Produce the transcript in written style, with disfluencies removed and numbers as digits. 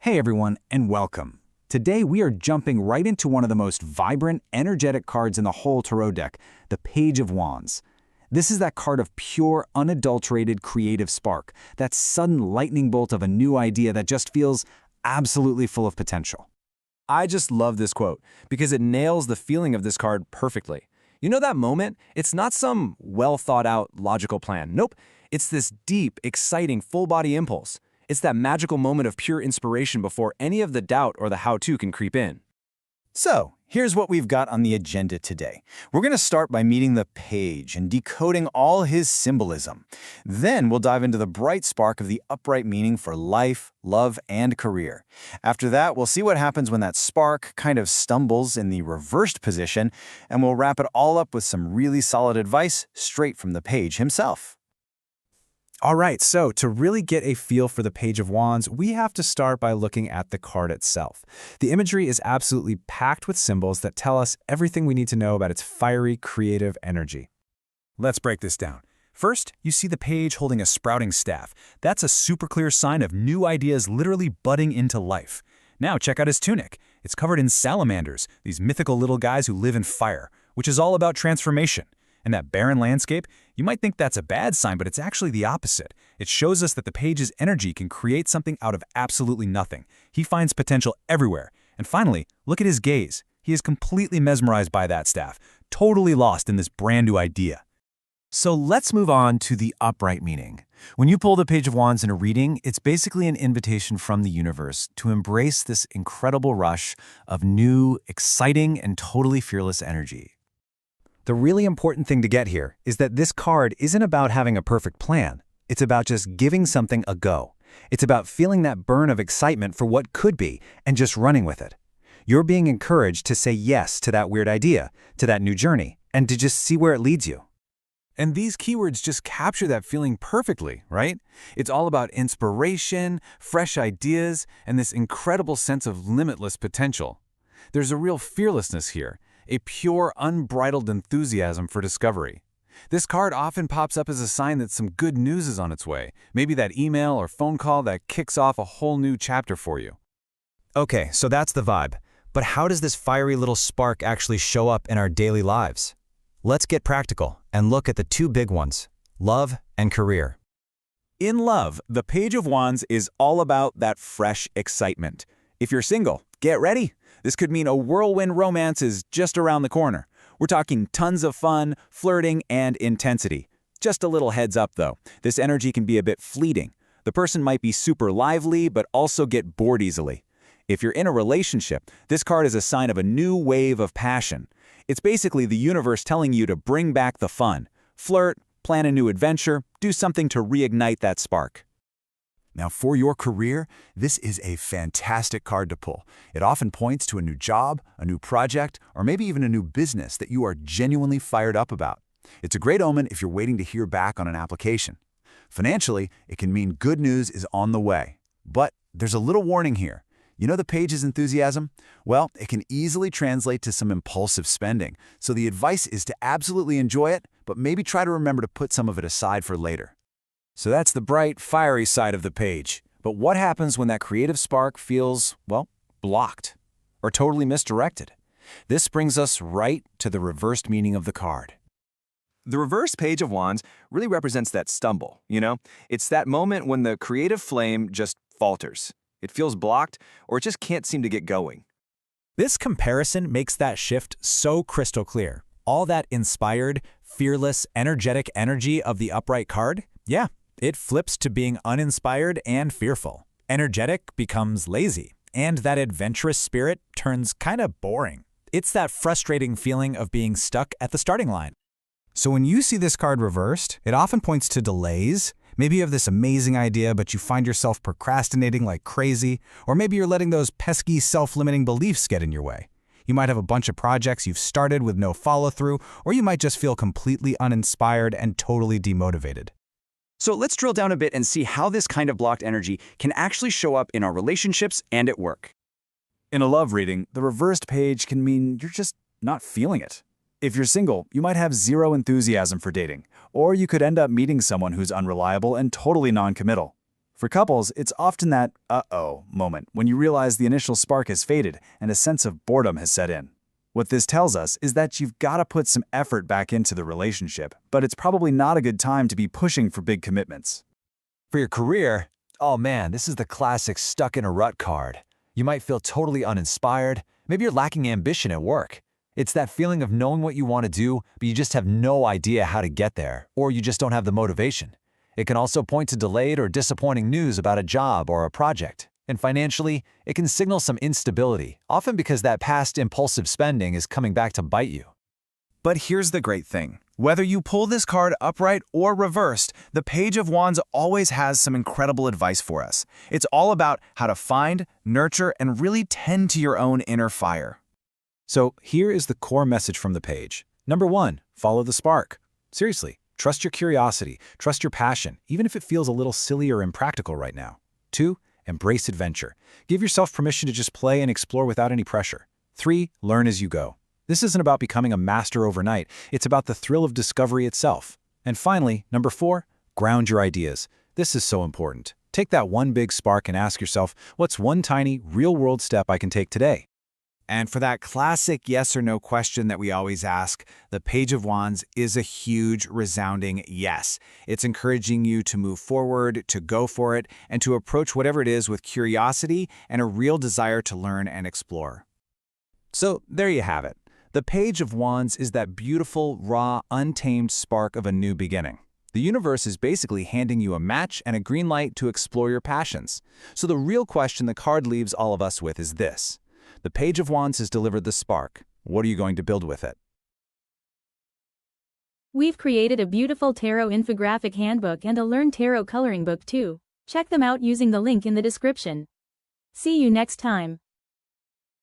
Hey everyone, and welcome. Today we are jumping right into one of the most vibrant, energetic cards in the whole Tarot deck, the Page of Wands. This is that card of pure, unadulterated creative spark, that sudden lightning bolt of a new idea that just feels absolutely full of potential. I just love this quote because it nails the feeling of this card perfectly. You know that moment? It's not some well-thought-out logical plan. Nope, it's this deep, exciting, full-body impulse. It's that magical moment of pure inspiration before any of the doubt or the how-to can creep in. So, here's what we've got on the agenda today. We're going to start by meeting the page and decoding all his symbolism. Then we'll dive into the bright spark of the upright meaning for life, love, and career. After that, we'll see what happens when that spark kind of stumbles in the reversed position, and we'll wrap it all up with some really solid advice straight from the page himself. All right, so to really get a feel for the Page of Wands, we have to start by looking at the card itself. The imagery is absolutely packed with symbols that tell us everything we need to know about its fiery, creative energy. Let's break this down. First, you see the page holding a sprouting staff. That's a super clear sign of new ideas literally budding into life. Now check out his tunic. It's covered in salamanders, these mythical little guys who live in fire, which is all about transformation. And that barren landscape, you might think that's a bad sign, but it's actually the opposite. It shows us that the page's energy can create something out of absolutely nothing. He finds potential everywhere. And finally, look at his gaze. He is completely mesmerized by that staff, totally lost in this brand new idea. So let's move on to the upright meaning. When you pull the Page of Wands in a reading, it's basically an invitation from the universe to embrace this incredible rush of new, exciting, and totally fearless energy. The really important thing to get here is that this card isn't about having a perfect plan. It's about just giving something a go. It's about feeling that burn of excitement for what could be and just running with it. You're being encouraged to say yes to that weird idea, to that new journey, and to just see where it leads you. And these keywords just capture that feeling perfectly, right? It's all about inspiration, fresh ideas, and this incredible sense of limitless potential. There's a real fearlessness here, a pure, unbridled enthusiasm for discovery. This card often pops up as a sign that some good news is on its way, maybe that email or phone call that kicks off a whole new chapter for you. Okay, so that's the vibe. But how does this fiery little spark actually show up in our daily lives? Let's get practical and look at the two big ones, love and career. In love, the Page of Wands is all about that fresh excitement. If you're single, get ready. This could mean a whirlwind romance is just around the corner. We're talking tons of fun, flirting, and intensity. Just a little heads up though, this energy can be a bit fleeting. The person might be super lively, but also get bored easily. If you're in a relationship, this card is a sign of a new wave of passion. It's basically the universe telling you to bring back the fun. Flirt, plan a new adventure, do something to reignite that spark. Now, for your career, this is a fantastic card to pull. It often points to a new job, a new project, or maybe even a new business that you are genuinely fired up about. It's a great omen if you're waiting to hear back on an application. Financially, it can mean good news is on the way. But there's a little warning here. You know the page's enthusiasm? Well, it can easily translate to some impulsive spending. So the advice is to absolutely enjoy it, but maybe try to remember to put some of it aside for later. So that's the bright, fiery side of the page. But what happens when that creative spark feels, well, blocked or totally misdirected? This brings us right to the reversed meaning of the card. The reverse Page of Wands really represents that stumble, you know? It's that moment when the creative flame just falters. It feels blocked, or it just can't seem to get going. This comparison makes that shift so crystal clear. All that inspired, fearless, energetic energy of the upright card, yeah, it flips to being uninspired and fearful. Energetic becomes lazy, and that adventurous spirit turns kind of boring. It's that frustrating feeling of being stuck at the starting line. So when you see this card reversed, it often points to delays. Maybe you have this amazing idea, but you find yourself procrastinating like crazy, or maybe you're letting those pesky self-limiting beliefs get in your way. You might have a bunch of projects you've started with no follow-through, or you might just feel completely uninspired and totally demotivated. So let's drill down a bit and see how this kind of blocked energy can actually show up in our relationships and at work. In a love reading, the reversed page can mean you're just not feeling it. If you're single, you might have zero enthusiasm for dating, or you could end up meeting someone who's unreliable and totally non-committal. For couples, it's often that uh-oh moment when you realize the initial spark has faded and a sense of boredom has set in. What this tells us is that you've got to put some effort back into the relationship, but it's probably not a good time to be pushing for big commitments. For your career, oh man, this is the classic stuck in a rut card. You might feel totally uninspired. Maybe you're lacking ambition at work. It's that feeling of knowing what you want to do, but you just have no idea how to get there, or you just don't have the motivation. It can also point to delayed or disappointing news about a job or a project. And financially, it can signal some instability, often because that past impulsive spending is coming back to bite you. But here's the great thing. Whether you pull this card upright or reversed, the Page of Wands always has some incredible advice for us. It's all about how to find, nurture, and really tend to your own inner fire. So here is the core message from the page. Number 1, follow the spark. Seriously, trust your curiosity, trust your passion, even if it feels a little silly or impractical right now. 2, embrace adventure. Give yourself permission to just play and explore without any pressure. 3, learn as you go. This isn't about becoming a master overnight. It's about the thrill of discovery itself. And finally, number 4, ground your ideas. This is so important. Take that one big spark and ask yourself, what's one tiny, real-world step I can take today? And for that classic yes or no question that we always ask, the Page of Wands is a huge, resounding yes. It's encouraging you to move forward, to go for it, and to approach whatever it is with curiosity and a real desire to learn and explore. So there you have it. The Page of Wands is that beautiful, raw, untamed spark of a new beginning. The universe is basically handing you a match and a green light to explore your passions. So the real question the card leaves all of us with is this. The Page of Wands has delivered the spark. What are you going to build with it? We've created a beautiful Tarot Infographic Handbook and a Learn Tarot coloring book too. Check them out using the link in the description. See you next time.